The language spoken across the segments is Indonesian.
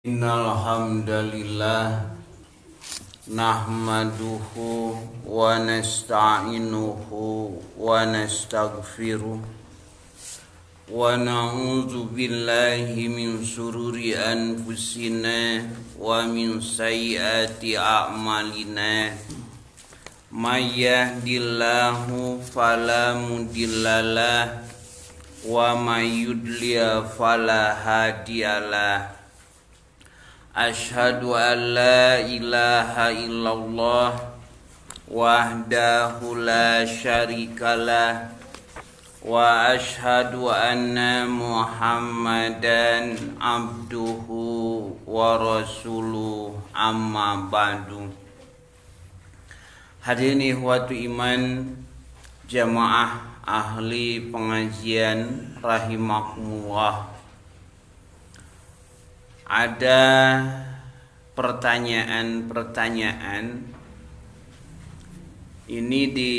Innal hamdalillah nahmaduhu wa nasta'inuhu wa nastaghfiruh wa na'udzu billahi min shururi anfusina wa min sayyiati a'malina may yahdihillahu fala mudhillalah wa may yudlil fala hadiyalah. Asyhadu an la ilaha illallah wahdahu la syarikalah wa asyhadu anna Muhammadan abduhu wa rasuluh amma ba'du. Hadirin ikhwatu iman jamaah ahli pengajian rahimakumullah. Ada pertanyaan-pertanyaan ini di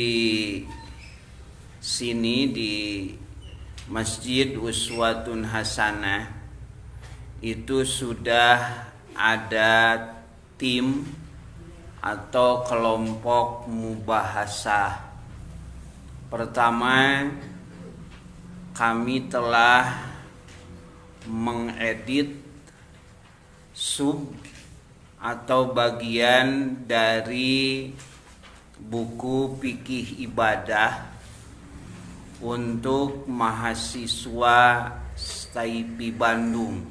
sini di Masjid Uswatun Hasanah itu sudah ada tim atau kelompok mubahasah. Pertama, kami telah mengedit sub atau bagian dari buku fikih ibadah untuk mahasiswa STAIPI Bandung.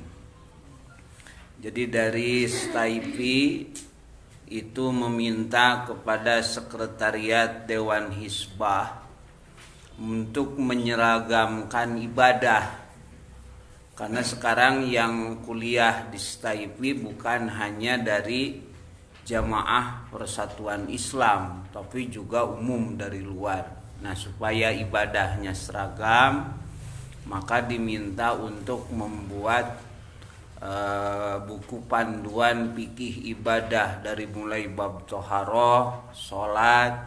Jadi dari STAIPI itu meminta kepada Sekretariat Dewan Hizbah untuk menyeragamkan ibadah. Karena sekarang yang kuliah di STAIPI bukan hanya dari Jamaah Persatuan Islam, tapi juga umum dari luar. Nah, supaya ibadahnya seragam, maka diminta untuk membuat buku panduan fikih ibadah dari mulai bab toharoh, sholat,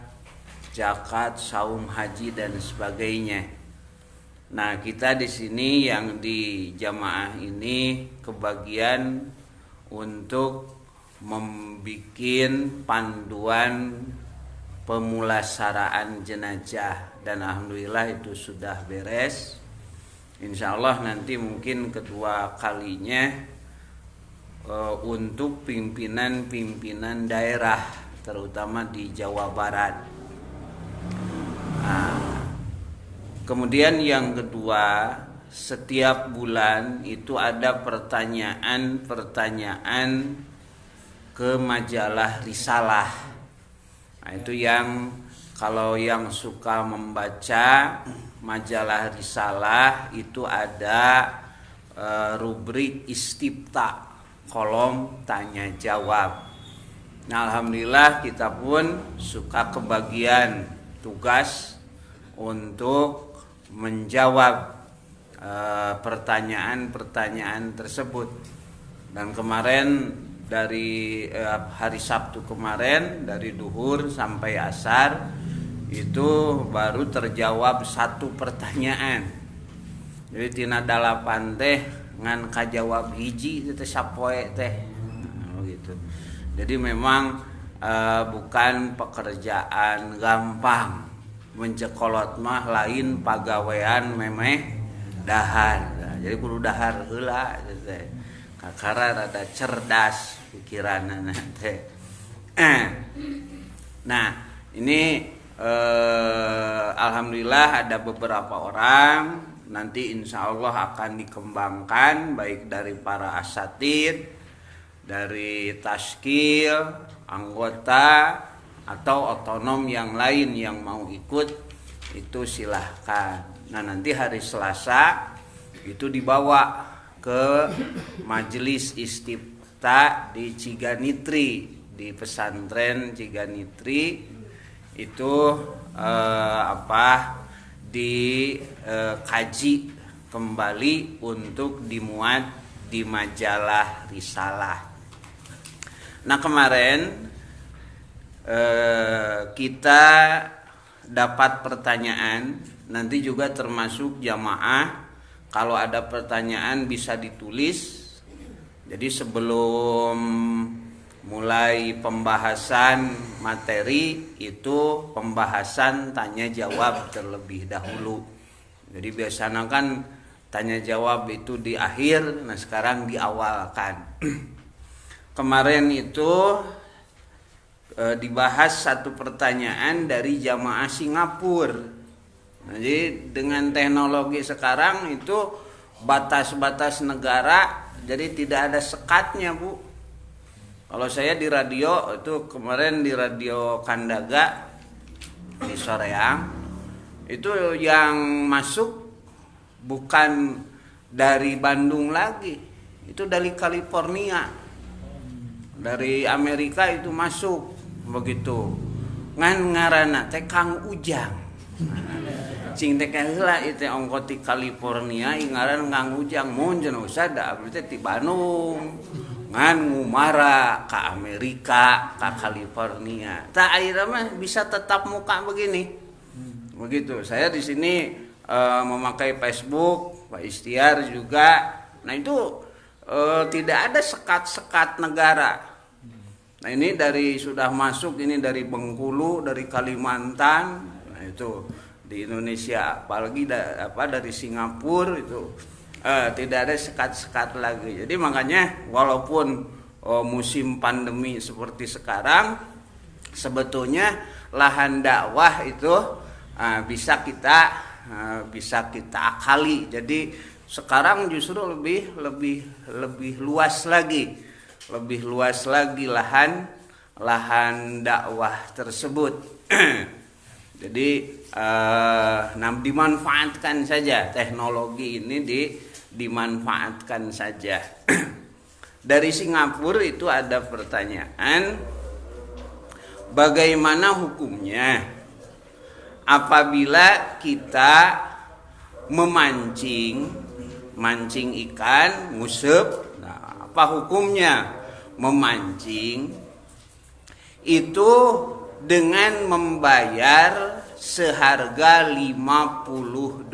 zakat, saum, haji dan sebagainya. Nah, kita di sini yang di jamaah ini kebagian untuk membuat panduan pemulasaraan jenazah dan alhamdulillah itu sudah beres. Insya Allah nanti mungkin kedua kalinya untuk pimpinan-pimpinan daerah terutama di Jawa Barat. Kemudian yang kedua, setiap bulan itu ada pertanyaan-pertanyaan ke majalah Risalah. Nah, itu yang kalau yang suka membaca majalah Risalah itu ada rubrik istifta, kolom tanya jawab. Nah, alhamdulillah kita pun suka kebagian tugas untuk menjawab pertanyaan-pertanyaan tersebut. Dan kemarin dari hari Sabtu kemarin dari duhur sampai asar itu baru terjawab satu pertanyaan. Jadi tina 8 teh ngan kajawab hiji teh sapoe teh. Gitu. Jadi memang bukan pekerjaan gampang. Mencekolot mah lain pagawean memeh dahar. Nah, jadi kudu dahar heula teh. Kakara rada cerdas pikiranna teh. Nah, ini alhamdulillah ada beberapa orang nanti insya Allah akan dikembangkan baik dari para asatid, dari taskil, anggota atau otonom yang lain yang mau ikut itu silahkan. Nah, nanti hari Selasa itu dibawa ke majelis istifta di Ciganitri, di pesantren Ciganitri itu dikaji kembali untuk dimuat di majalah Risalah. Nah, kemarin kita dapat pertanyaan, nanti juga termasuk jamaah kalau ada pertanyaan bisa ditulis Jadi sebelum mulai pembahasan materi itu pembahasan tanya jawab terlebih dahulu. Jadi biasanya kan tanya jawab itu di akhir, nah sekarang diawalkan. Kemarin itu dibahas satu pertanyaan dari jamaah Singapura. Jadi dengan teknologi sekarang itu batas-batas negara, jadi tidak ada sekatnya, Bu. Kalau saya di radio itu kemarin di radio Kandaga di Soreang, itu yang masuk bukan dari Bandung lagi, itu dari California, dari Amerika itu masuk begitu. Ngan ngaranna teh Kang Ujang. Cing teh heula itu ongkot di California ngaran Kang Ujang mun cenah usah da abdi teh ti Bandung ngan ngumara ka Amerika ka California. Tah akhirnya mah bisa tetap muka begini. Begitu. Saya di sini memakai Facebook, Pak Istiar juga. Nah itu tidak ada sekat-sekat negara. Nah ini sudah masuk ini dari Bengkulu, dari Kalimantan. Nah itu di Indonesia, apalagi dari Singapura itu tidak ada sekat-sekat lagi. Jadi makanya walaupun musim pandemi seperti sekarang, sebetulnya lahan dakwah itu bisa kita akali. Jadi sekarang justru lebih luas lagi, lahan dakwah tersebut. Jadi dimanfaatkan saja teknologi ini dimanfaatkan saja. Dari Singapura itu ada pertanyaan, bagaimana hukumnya apabila kita memancing ikan ngusep? Nah, apa hukumnya memancing itu dengan membayar seharga $50.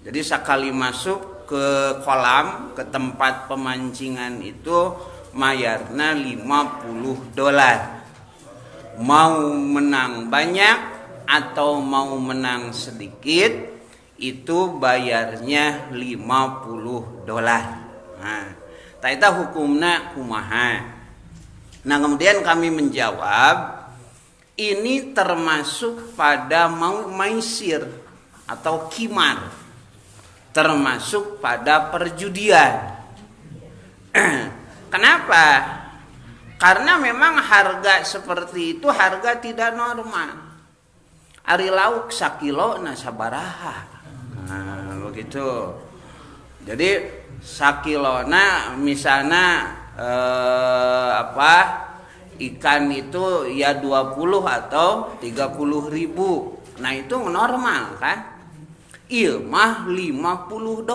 Jadi sekali masuk ke kolam, ke tempat pemancingan itu mayarna $50. Mau menang banyak atau mau menang sedikit itu bayarnya $50. Nah, taita hukumna kumaha. Nah kemudian kami menjawab, ini termasuk pada maisir atau kimar, termasuk pada perjudian. Kenapa? Karena memang harga seperti itu harga tidak normal. Ari lauk sakilo sabaraha. Nah begitu. Jadi sakilona misalnya ikan itu ya 20 atau 30 ribu. Nah itu normal kan? Iya mah $50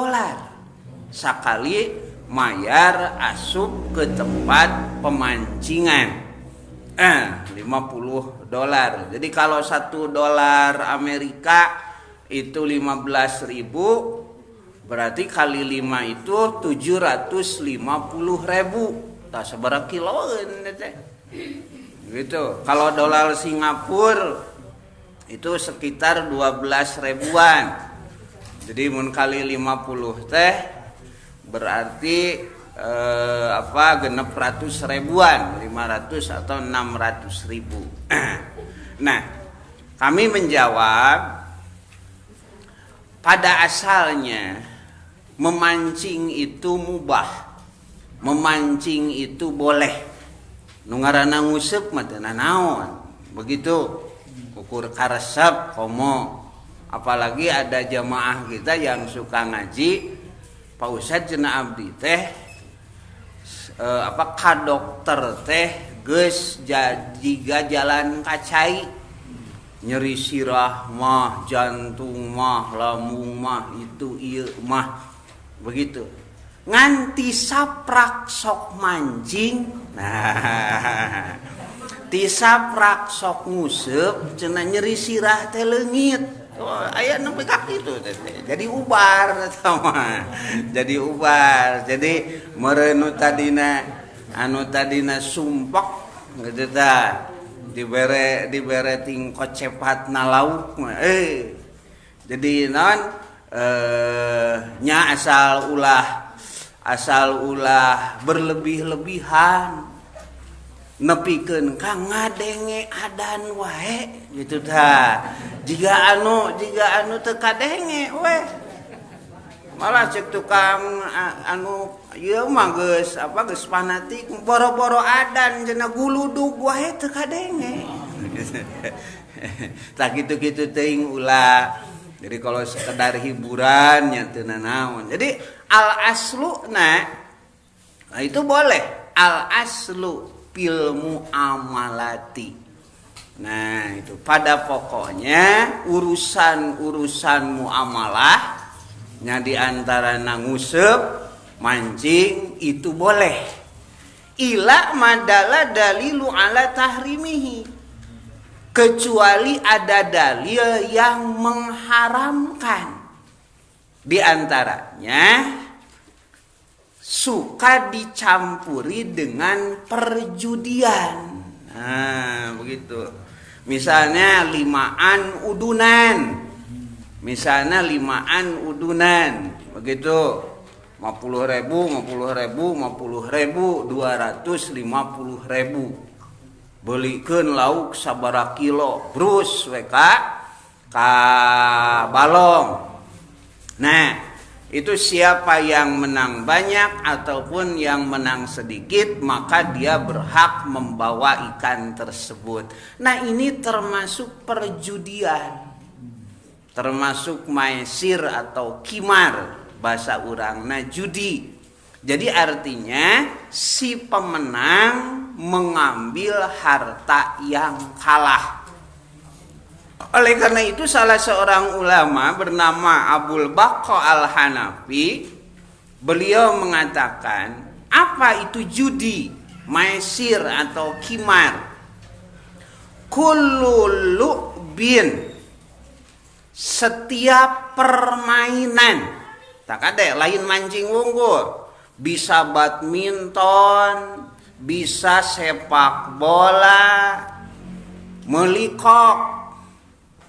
sekali mayar asup ke tempat pemancingan. $50. Jadi kalau $1 Amerika itu 15 ribu, berarti kali 5 itu 750 ribu. Tak seberapa kiloan teh. Gitu. Kalau dolar Singapura itu sekitar 12 ribuan. Jadi mun kali 50 teh berarti genep ratus ribuan, 500 atau 600 ribu. Nah, kami menjawab pada asalnya memancing itu mubah. Memancing itu boleh. Nu ngaranna nguseup mah teu naon. Begitu. Ukur karesep komo. Apalagi ada jamaah kita yang suka ngaji, Pak Ustadz cenah abdi teh ka dokter teh geus jiga jalan kacai. Nyeri sirah mah, jantung mah, lambung mah, itu ieu mah. Begitu. Nganti saprak sok mancing, nah tisaprak sok nguseup cenah nyeri sirah teh leungit. oh, aya nempi kaki itu jadi ubar sama jadi ubar jadi merenu tadina sumpek gitu ta dibere tingkot cepatna lauk jadi non nya asal ulah berlebih-lebihan nepikeun ka ngadenge adan wae gitu tah jika anu teu kadenge we malah cek tukang anu ieu mah geus fanatik boro-boro adan cenah guludug wae teu kadenge tah kitu-kitu teuing ulah jadi kalau sekedar hiburan nya teu naon jadi al aslu nah itu boleh al aslu fil muamalati. Nah, itu pada pokoknya urusan muamalah nya di antara nguseup, mancing itu boleh. Ila madalla dalilu ala tahrimihi. Kecuali ada dalil yang mengharamkan. Di antaranya suka dicampuri dengan perjudian. Nah, begitu. Misalnya limaan udunan. Begitu. 50.000, 250.000. Belikeun lauk sabaraha kilo, brus we ka balong. Nah, itu siapa yang menang banyak ataupun yang menang sedikit maka dia berhak membawa ikan tersebut. Nah ini termasuk perjudian, termasuk maisir atau kimar bahasa urangna judi. Jadi artinya si pemenang mengambil harta yang kalah. Oleh karena itu salah seorang ulama bernama Abul Baqa Al-Hanafi beliau mengatakan apa itu judi, maisir atau kimar? Kullu lu'bin, setiap permainan. Tak ada lain mancing wungkul, bisa badminton, bisa sepak bola, melikok.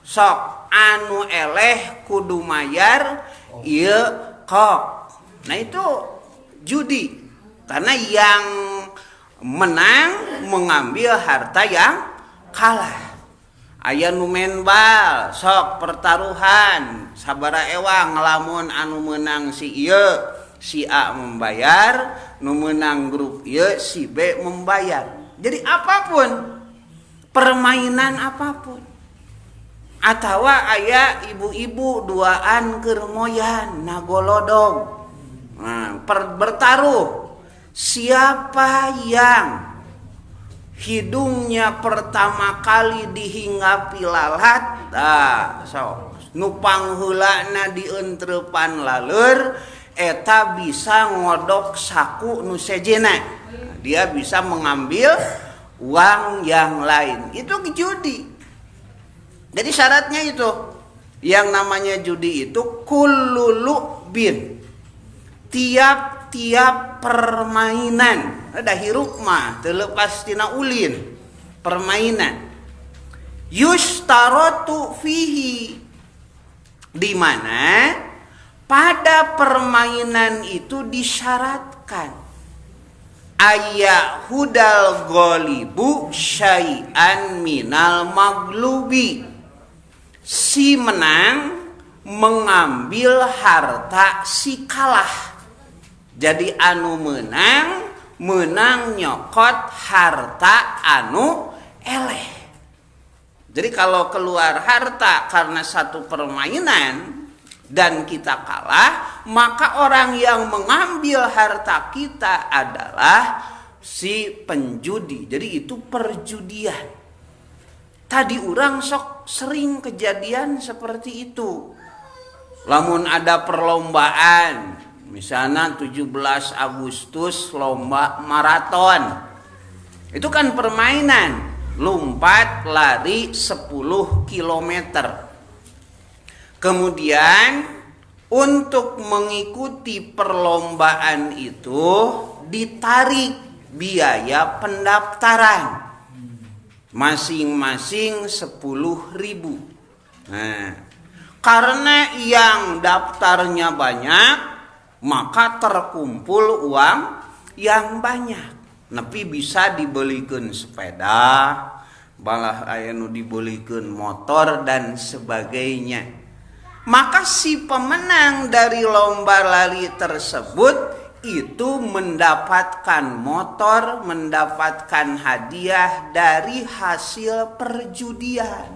Sok anu eleh kudu mayar ieu kok. Nah itu judi karena yang menang mengambil harta yang kalah. Aya nu main bal sok pertaruhan sabaraha ewang lamun anu menang si ieu si A membayar, nu menang grup ieu si B membayar. Jadi apapun permainan apapun. Atawa aya ibu-ibu duaan keur moyan nagolodog. Nah, bertaruh siapa yang hidungnya pertama kali dihinggapi lalat, nupang heulana dieuntrepan laleur eta bisa ngodok saku nu sejena. Dia bisa mengambil uang yang lain. Itu judi. Jadi syaratnya itu yang namanya judi itu kululu bin, tiap-tiap permainan ada hirup mah terlepas tina ulin permainan yustarotu fihi, di mana pada permainan itu disyaratkan ayyahudal ghalibu syai'an minal maglubi, si menang mengambil harta si kalah. Jadi anu menang nyokot harta anu eleh. Jadi kalau keluar harta karena satu permainan dan kita kalah, maka orang yang mengambil harta kita adalah si penjudi. Jadi itu perjudian. Tadi orang sok sering kejadian seperti itu. Lamun ada perlombaan, misalnya 17 Agustus lomba maraton. Itu kan permainan, lompat lari 10 km. Kemudian untuk mengikuti perlombaan itu ditarik biaya pendaftaran masing-masing 10.000. Nah, karena yang daftarnya banyak, maka terkumpul uang yang banyak. Nepi bisa dibelikan sepeda, balah aya nu dibelikan motor dan sebagainya. Maka si pemenang dari lomba lari tersebut itu mendapatkan motor, mendapatkan hadiah dari hasil perjudian.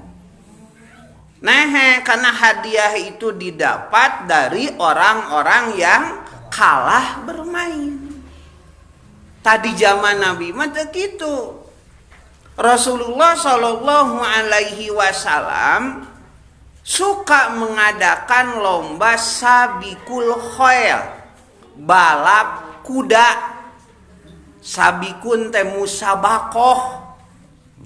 Nah, karena hadiah itu didapat dari orang-orang yang kalah bermain. Tadi zaman Nabi mah gitu. Rasulullah Shallallahu Alaihi Wasallam suka mengadakan lomba sabikul khoil, balap kuda. Sabikun teh musabakoh.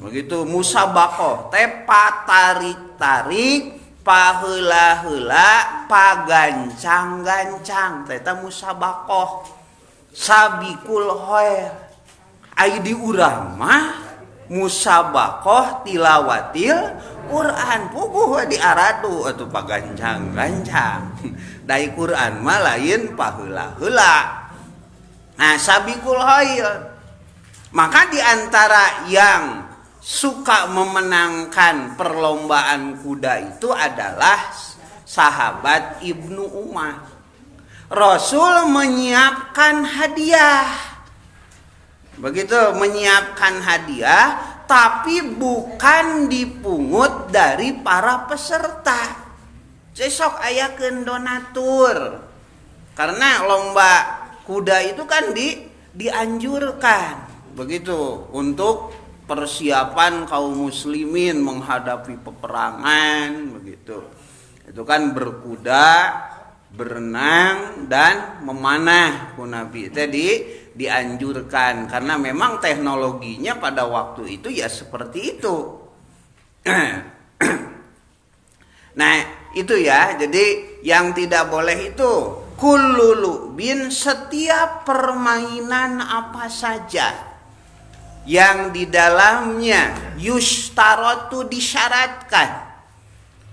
Begitu musabakoh teh patarik-tarik, paheula-heula, pagancang-gancang teh musabakoh. Sabikul khoil. Ai di urang mah musabakoh tilawatil Quran. Puguh di aradu atuh pagancang-gancang. Dai Quran mah lain paheula-heula. Nah, sabikul khoil. Maka di antara yang suka memenangkan perlombaan kuda itu adalah sahabat Ibnu Umar. Rasul menyiapkan hadiah. Begitu, menyiapkan hadiah, tapi bukan dipungut dari para peserta. Cesok ayakeun donatur. Karena lomba kuda itu kan dianjurkan. Begitu, untuk persiapan kaum muslimin menghadapi peperangan, begitu. Itu kan berkuda, berenang dan memanah ku Nabi. Jadi dianjurkan karena memang teknologinya pada waktu itu ya seperti itu. Nah, itu ya. Jadi yang tidak boleh itu kullu bin setiap permainan apa saja yang di dalamnya yushtaratu disyaratkan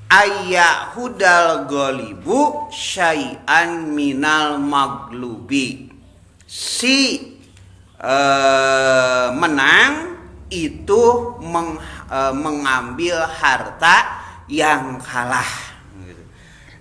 ayyahudal golibu syai'an minal maglubi, si menang itu mengambil harta yang kalah.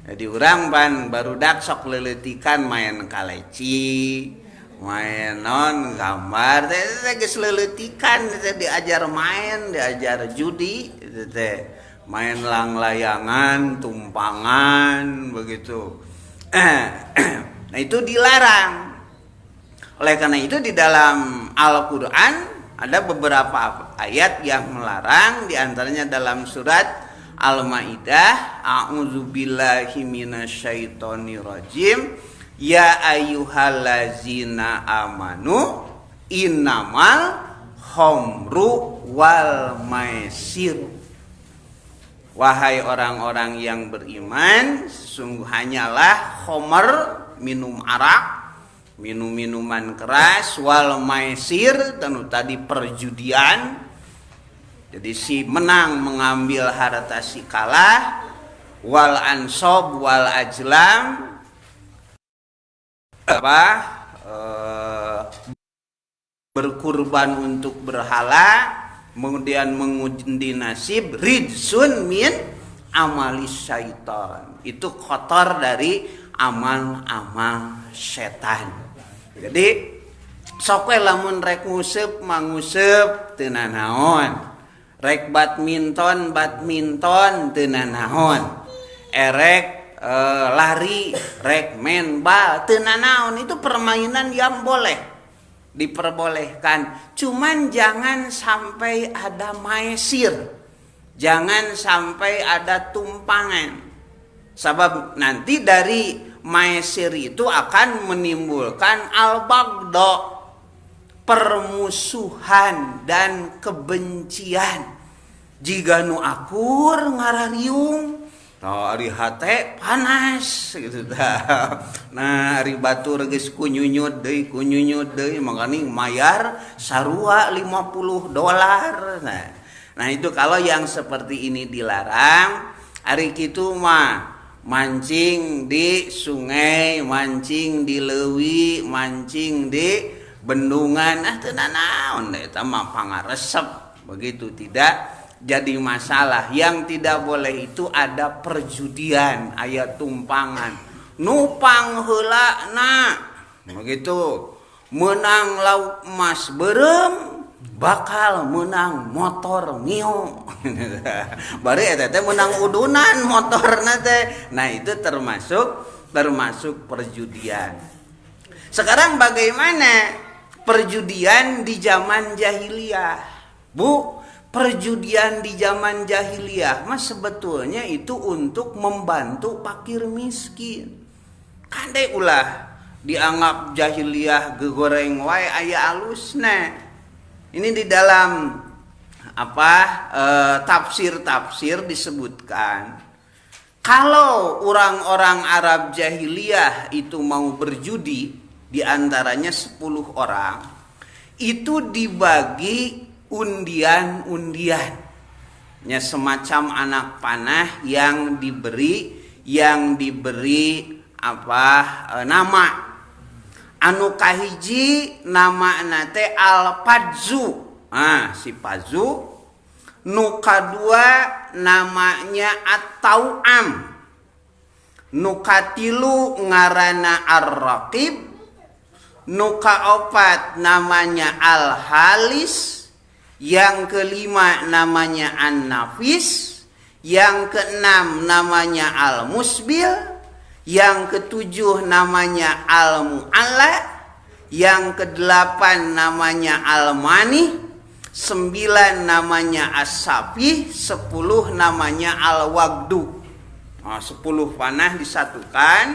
Jadi orang pan barudak sok leletikan main kaleci, main non gambar teh geus leuletikan teh diajar main, diajar judi teh, main lang-layangan, tumpangan begitu. Nah, itu dilarang. Oleh karena itu di dalam Al-Qur'an ada beberapa ayat yang melarang, di antaranya dalam surat Al-Maidah, a'udzubillahi minasyaitonirrajim. Ya ayyuhallazina amanu innamal khamru wal maisir. Wahai orang-orang yang beriman, sungguh hanyalah khamr, minum arak, minum-minuman keras, wal maisir, tadi perjudian. Jadi si menang mengambil harta si kalah, wal ansob wal ajlam, berkurban untuk berhala, kemudian mengundi nasib, ridsun min amalis syaitan, itu kotor dari amal-amal setan. Jadi sok we lamun rek nguseup manguseup teu nanaon, rek badminton teu nanaon, erek lari, rek main bal teu nanaon. Itu permainan yang boleh diperbolehkan, cuman jangan sampai ada maisir, jangan sampai ada tumpangan. Sebab nanti dari maisir itu akan menimbulkan al-bagdo, permusuhan dan kebencian. Jika nu akur ngarariung, Ari hate panas gitu dah. Nah, ari batur geus kunyunyut deui makanya mayar sarua $50. Nah itu kalau yang seperti ini dilarang, ari kitu mah mancing di sungai, mancing di leuwi, mancing di bendungan, teu nanaon eta mah pangaresep, begitu tidak jadi masalah. Yang tidak boleh itu ada perjudian, aya tumpangan. Nupang heula na begitu. Menang lauk emas berem bakal menang motor Mio. Bari eta teh menang udunan motorna teh. Nah, itu termasuk perjudian. Sekarang bagaimana perjudian di zaman jahiliyah? Bu, perjudian di zaman jahiliyah mas sebetulnya itu untuk membantu fakir miskin. Kade ulah dianggap jahiliyah gegoreng wae aya alusna. Ini di dalam tafsir-tafsir disebutkan kalau orang-orang Arab jahiliyah itu mau berjudi, diantaranya 10 orang itu dibagi undian-undian, nya semacam anak panah yang diberi nama. Anu kahiji nama nate al-padzu, si padzu. Nu kadua namanya at-tau'am. Nu katilu ngaranna ar-raqib. Nu kaopat namanya al-halis. Yang kelima namanya an-nafis, yang keenam namanya al-musbil, yang ketujuh namanya al-mu'alla, yang kedelapan namanya al-mani, 9 namanya as-safi, 10 namanya al-wagdu. 10 panah disatukan.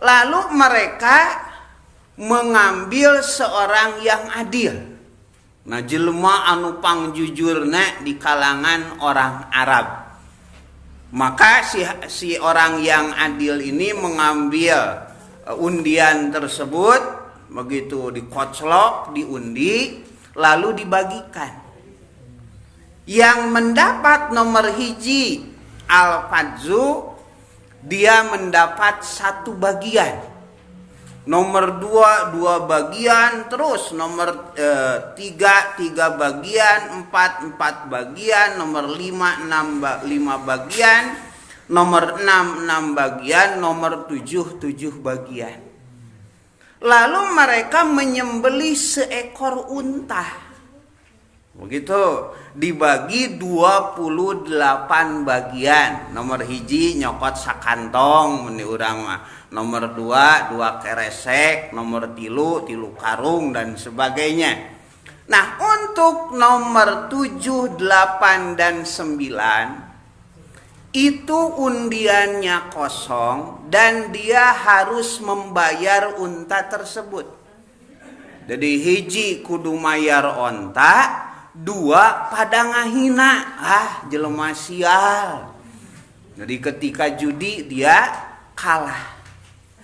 Lalu mereka mengambil seorang yang adil. Nah, jelema anu pangjujurna di kalangan orang Arab. Maka si orang yang adil ini mengambil undian tersebut, begitu dikoclok, diundi, lalu dibagikan. Yang mendapat nomor hiji al-fadzu, dia mendapat 1 bagian. Nomor 2 bagian, terus nomor 3 bagian, 4 bagian, nomor 5 bagian, nomor 6 bagian, nomor 7 bagian. Lalu mereka menyembelih seekor unta. Begitu, dibagi 28 bagian. Nomor hiji nyokot sakantong meni urang mah. Nomor 2 keresek, nomor 3 karung dan sebagainya. Nah, untuk nomor 7, 8 dan 9 itu undiannya kosong dan dia harus membayar unta tersebut. Jadi hiji kudu mayar onta, 2 pada ngahina, jelema sial. Jadi ketika judi dia kalah.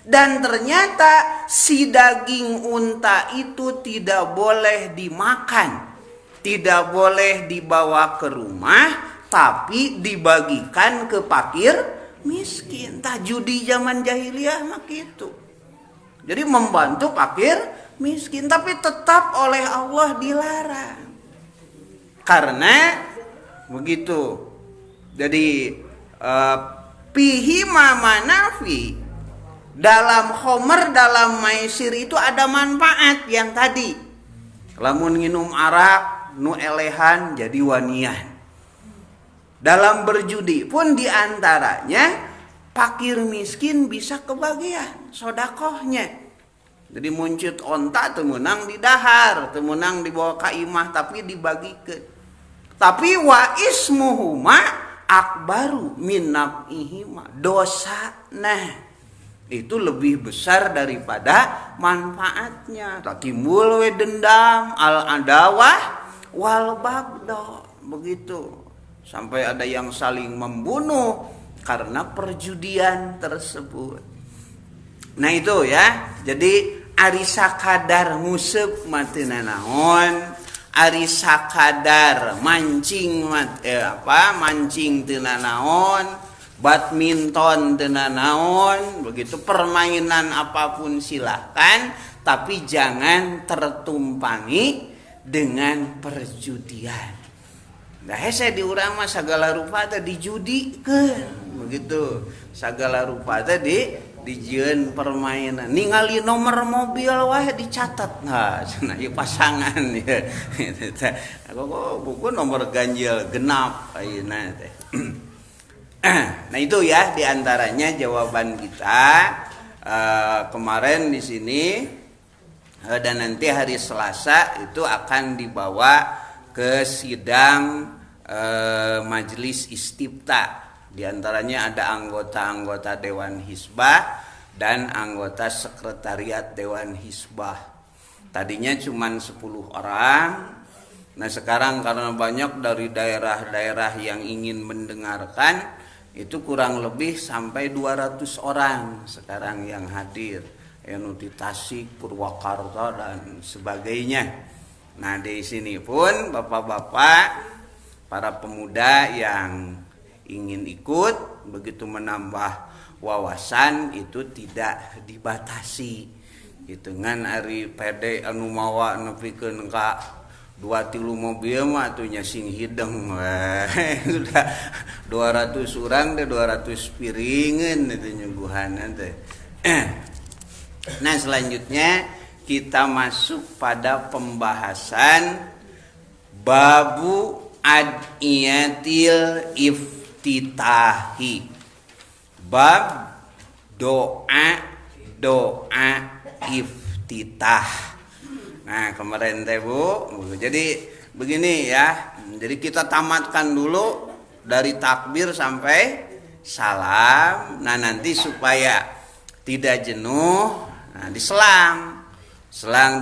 Dan ternyata si daging unta itu tidak boleh dimakan, tidak boleh dibawa ke rumah, tapi dibagikan ke fakir miskin. Tak judi zaman jahiliyah mah gitu. Jadi membantu fakir miskin, tapi tetap oleh Allah dilarang. Karena begitu. Jadi pihi manafi. Dalam khomer, dalam maisir itu ada manfaat yang tadi. Lamun nginum arak, nu elehan jadi wanian. Dalam berjudi pun diantaranya fakir miskin bisa kebagian sodakohnya. Jadi muncut onta temenang di dahar, temenang dibawa ka imah, tapi dibagikan. Tapi wa ismuhuma akbaru min naf'ihima, dosa itu lebih besar daripada manfaatnya. Tak timbul dendam, al adawah wal bagdo, begitu. sampai ada yang saling membunuh karena perjudian tersebut. Nah itu ya, jadi ari sakadar nguseup mah teu nanaon, ari sakadar mancing mancing teu nanaon, badminton teu nanaon, begitu permainan apapun silahkan, tapi jangan tertumpangi dengan perjudian. Nah, saya di urang mah sagala rupa teh dijudikeun, begitu. Sagala rupa teh dijieun permainan. Ningali nomor mobil wae dicatat. Nah, cenah ieu pasangan ya. Buku nomor ganjil genap ayeuna teh. Nah, itu ya diantaranya jawaban kita kemarin di sini, dan nanti hari Selasa itu akan dibawa ke sidang majelis istifta. Di antaranya ada anggota-anggota Dewan Hizbah dan anggota sekretariat Dewan Hizbah. Tadinya cuma 10 orang. Nah sekarang karena banyak dari daerah-daerah yang ingin mendengarkan, itu kurang lebih sampai 200 orang sekarang yang hadir. Di Tasik, Purwakarta dan sebagainya. Nah di sini pun bapak-bapak, para pemuda yang ingin ikut, begitu menambah wawasan itu tidak dibatasi. Hitungan ari pede anu mawa nepikeun ka 2-3 mobil mah atuh nya sing hideng sudah 200 urang teh 200 piringeun itu nyuguhanan teh. Nah selanjutnya kita masuk pada pembahasan babu adiyatil iftitahi. Bab doa iftitah. Nah, kemarin teh Bu. Jadi begini ya. Jadi kita tamatkan dulu dari takbir sampai salam. Nah, nanti supaya tidak jenuh, nah diselang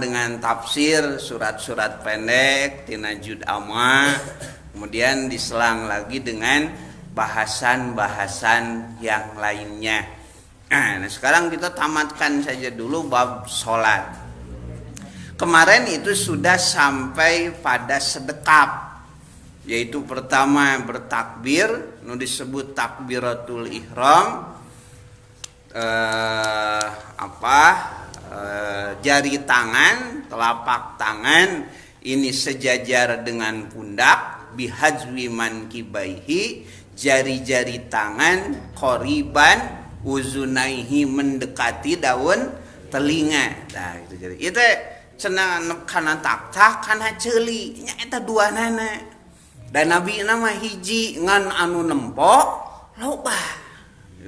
dengan tafsir surat-surat pendek tina juz amma, kemudian diselang lagi dengan bahasan-bahasan yang lainnya. Nah sekarang kita tamatkan saja dulu bab sholat. Kemarin itu sudah sampai pada sedekap, yaitu pertama bertakbir, disebut takbiratul ihram, jari tangan, telapak tangan ini sejajar dengan pundak, bihajwi mankibaihi, jari-jari tangan qoriban uzunaihi, mendekati daun telinga. Nah itu jadi itu cenah kana tak kana ceuli nya eta duanana. Dan nabi nama hiji ngan anu nempo loba.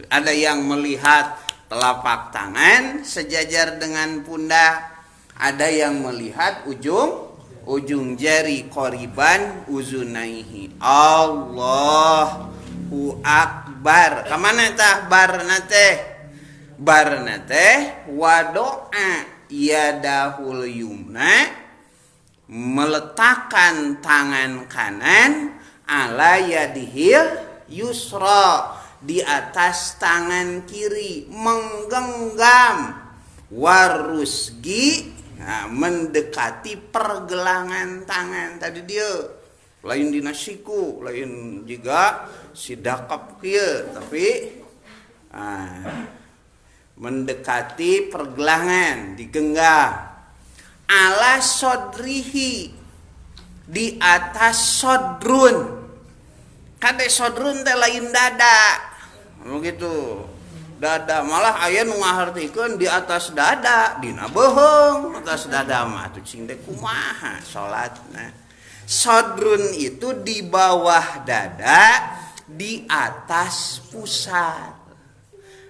Ada yang melihat telapak tangan sejajar dengan pundak, ada yang melihat ujung jari qoriban uzunaihi. Allahu akbar. Kamana tah barna teh wa doa yadahul yumna, meletakkan tangan kanan ala yadihil yusra, di atas tangan kiri, menggenggam warusgi, nah, mendekati pergelangan tangan tadi dia. Lain dina siku, lain juga sidakap kieu, tapi mendekati pergelangan, digenggam. Ala sodrihi, di atas sodrun. Kade sodrun teh lain dada. Begitu. Dada malah aya nu ngahartikeun di atas dada, dina beuheung atas dada mah atuh cing teh kumaha salatna. Sodrun itu di bawah dada, di atas pusar.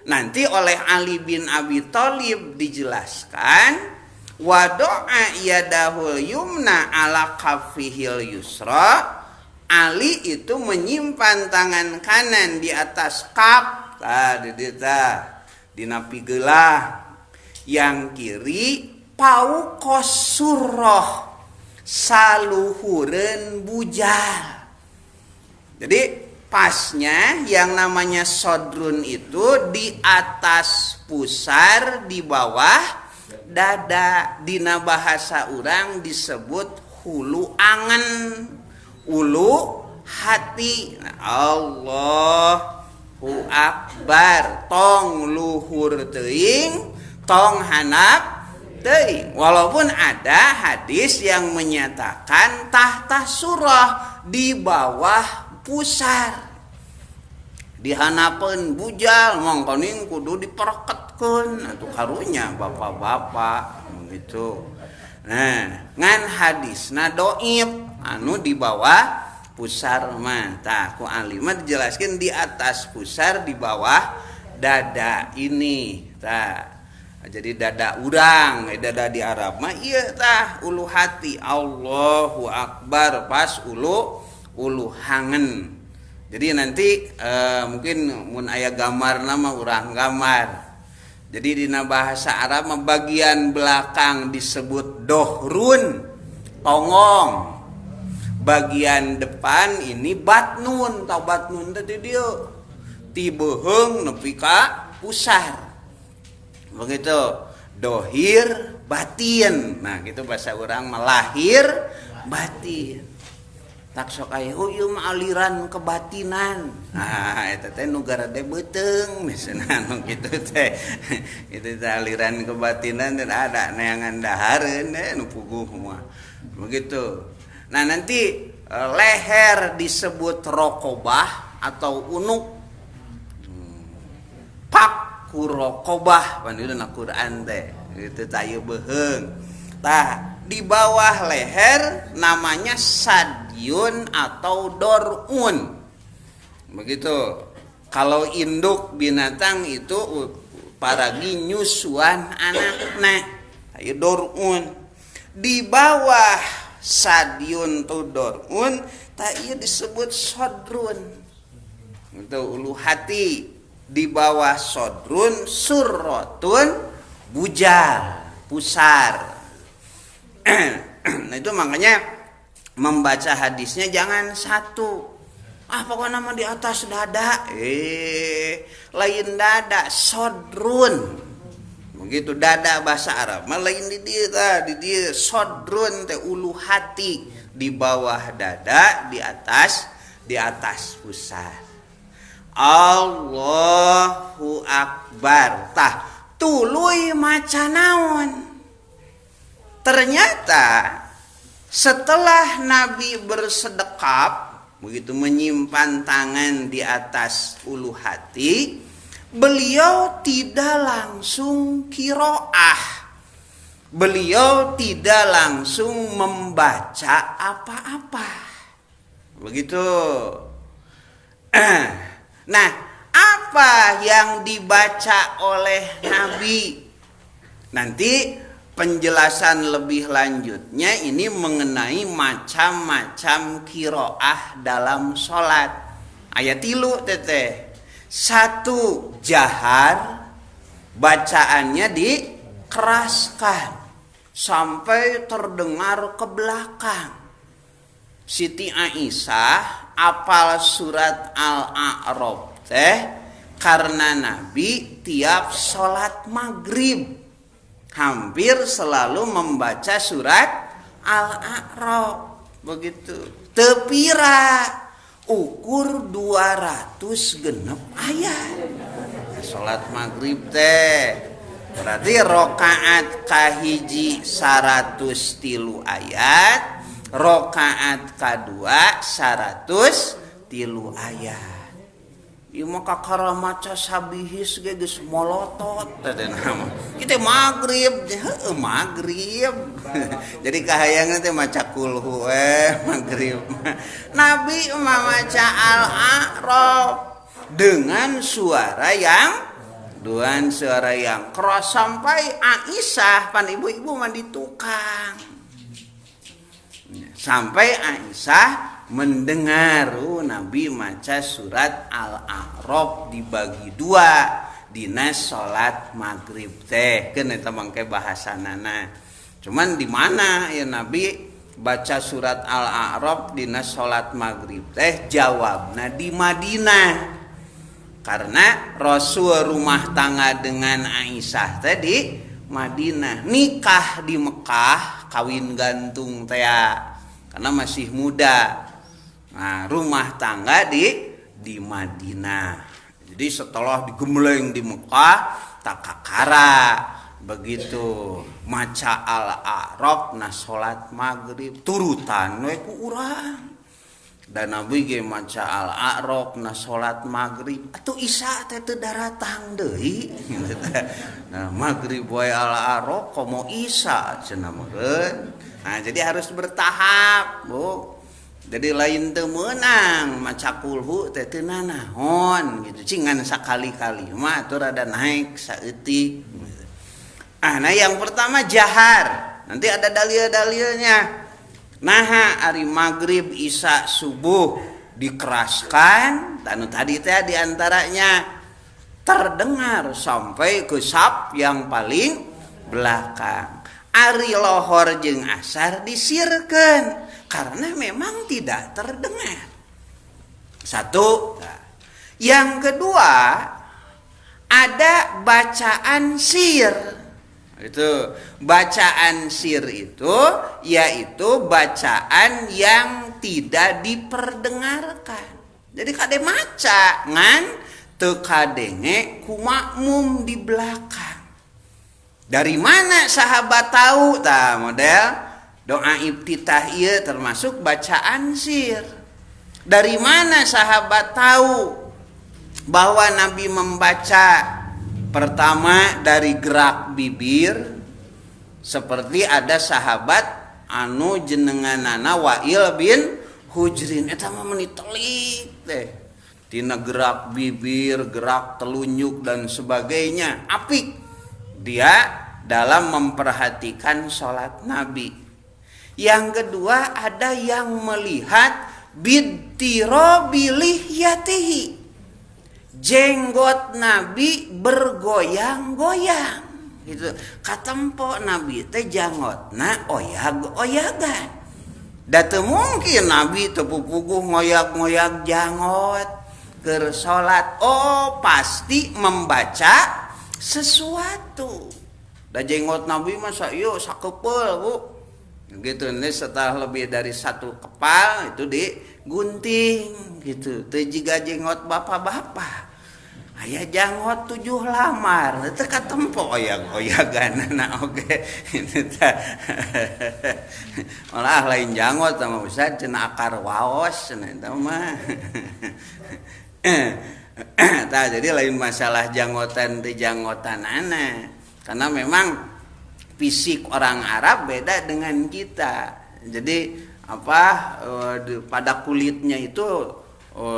Nanti oleh Ali bin Abi Thalib dijelaskan, wa doa yadahul yumna ala kafihil yusra. Ali itu menyimpan tangan kanan di atas kaf, dina pigelah, yang kiri pauqos surroh, saluhureun bujal. Jadi pasnya yang namanya sodrun itu di atas pusar, di bawah dada. Dina bahasa urang disebut hulu angen, ulu hati. Allahu akbar, tong luhur teuing, tong handap teuing. Walaupun ada hadis yang menyatakan tahta surah, di bawah pusar. Dihanapeun bujal mongkoning kudu diperketkeun atuh karunya bapak-bapak gitu. Nah, ngan hadisna dhaif anu di bawah pusar mah tah ku alimat dijelaskeun di atas pusar, di bawah dada ini tah. Jadi dada urang, dada di Arab mah ieu tah ulu hati. Allahu akbar pas ulu hangen. Jadi nanti mungkin mun aya gambar nama urang gambar. Jadi dina bahasa Arab bagian belakang disebut dohrun, tongong. Bagian depan ini batnun, tau batnun tadi dia. Ti beuheung nepi ka pusar. Begitu. Dohir batin. Nah, gitu bahasa urang melahir batin. Tak sok aya ieu mah aliran kebatinan. Nah, eta teh nu garade beuteung misalna nu kitu teh. Itu teh aliran kebatinan dan ada neangan dahareun nu puguh mah. Begitu. Nah, nanti leher disebut rokobah atau unuk. Pak rokobah paneureun Al-Qur'an teh. Itu teh beuheung. Tah, di bawah leher namanya sadyun atau dorun. Begitu. Kalau induk binatang itu paragi nyusuan anakna. Ayo dorun. Di bawah sadyun tu dorun, tak ieu disebut sodrun. Itu ulu hati. Di bawah sodrun surrotun bujal, pusar. Nah itu makanya membaca hadisnya jangan satu. Pokoknya nama di atas dada. Lain dada, sodrun. Begitu dada bahasa Arab. Lain di dia sodrun teh ulu hati, di bawah dada, di atas pusar. Allahu akbar. Tah tuluy maca naon? Ternyata setelah Nabi bersedekap, begitu menyimpan tangan di atas ulu hati, beliau tidak langsung qiraah. Beliau tidak langsung membaca apa-apa. Begitu. Nah, apa yang dibaca oleh Nabi? Nanti penjelasan lebih lanjutnya ini mengenai macam-macam qiraah dalam sholat. Ayat 3 teteh. 1 jahar, bacaannya dikeraskan sampai terdengar ke belakang. Siti Aisyah apal surat Al-A'raf teh karena Nabi tiap sholat maghrib hampir selalu membaca surat Al-A'raf. Begitu. Tepira ukur 200 genep ayat. Salat maghrib teh berarti rakaat kahiji 103 ayat, rakaat kadua 103 ayat. Ieu mah kakara maca sabihis ge geus molotot teh nama. Kita maghrib, maghrib. Jadi kahayangan teh maca kulhu maghrib. Nabi mah maca Al-A'raf dengan suara yang keras sampai Aisyah pan ibu-ibu mah ditukang. Sampai Aisyah mendengar Nabi maca surat Al-A'raf dibagi 2 dina salat maghrib teh. Keun eta mangke bahasanana. Cuman di mana ya Nabi baca surat Al-A'raf dina salat maghrib teh jawabna di Madinah. Karena Rasul rumah tangga dengan Aisyah tadi Madinah, nikah di Mekah, kawin gantung teh karena masih muda. Nah, rumah tangga di Madinah. Jadi setelah digembleng di Mekah, tak kakara begitu maca Al-A'raf na salat maghrib turutan we ku urang. Dan Nabi ge maca Al-A'raf na salat maghrib atuh isya teh teu daratang deui. Nah, maghrib wae Al-A'raf komo isya cenah meureun. Nah, jadi harus bertahap, Bu. Jadi lain teu meunang maca kulhu teh teu nanaon gitu. Cingan sakali-kali mah atuh rada naik saeutik. Nah, yang pertama jahar. Nanti ada dalil-dalilnya. Nah, hari maghrib, isya, subuh dikeraskan. Tanu tadi teh diantaranya terdengar sampai ke saf yang paling belakang. Ari lohor jeung asar disirkeun karena memang tidak terdengar. Satu. Yang kedua, ada bacaan sir. Itu bacaan sir itu yaitu bacaan yang tidak diperdengarkan. Jadi kade maca ngan teu kadenge ku makmum di belakang. Dari mana sahabat tahu tah model doa iftitah ieu termasuk bacaan sir? Dari mana sahabat tahu bahwa Nabi membaca pertama dari gerak bibir, seperti ada sahabat anu jenenganana Wa'il bin Hujrin eta mah meuni telik teh tina gerak bibir, gerak telunjuk dan sebagainya. Apik dia dalam memperhatikan salat Nabi. Yang kedua ada yang melihat bittirabi lihyatihi, jenggot Nabi bergoyang-goyang gitu. Katempo Nabi teh janggotna oyag-oyagan. Da teu mungkin Nabi teu pupuguh ngoyak-ngoyak janggot keur salat. Oh, pasti membaca sesuatu. Da jenggot Nabi masa ieu sakepeul, Bu. Gitu. Ini setelah lebih dari satu kepal itu digunting gitu. Teu jiga jenggot bapak-bapak. Aya janggot 7 lamar, teu katempo oyag-oyaganna oge. Itu tah. Malah lain janggot sama Ustaz cenah akar waos cenah eta mah. Tah jadi lain masalah janggotan teu janggotanana. Karena memang fisik orang Arab beda dengan kita. Jadi pada kulitnya itu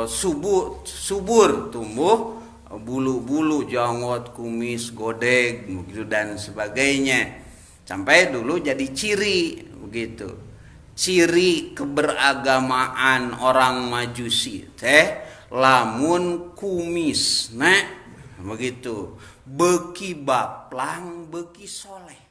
subur tumbuh bulu-bulu, janggot, kumis, godeg begitu dan sebagainya. Sampai dulu jadi ciri begitu. Ciri keberagamaan orang Majusi teh lamun kumis, nah begitu. Beki baplang, beki soleh.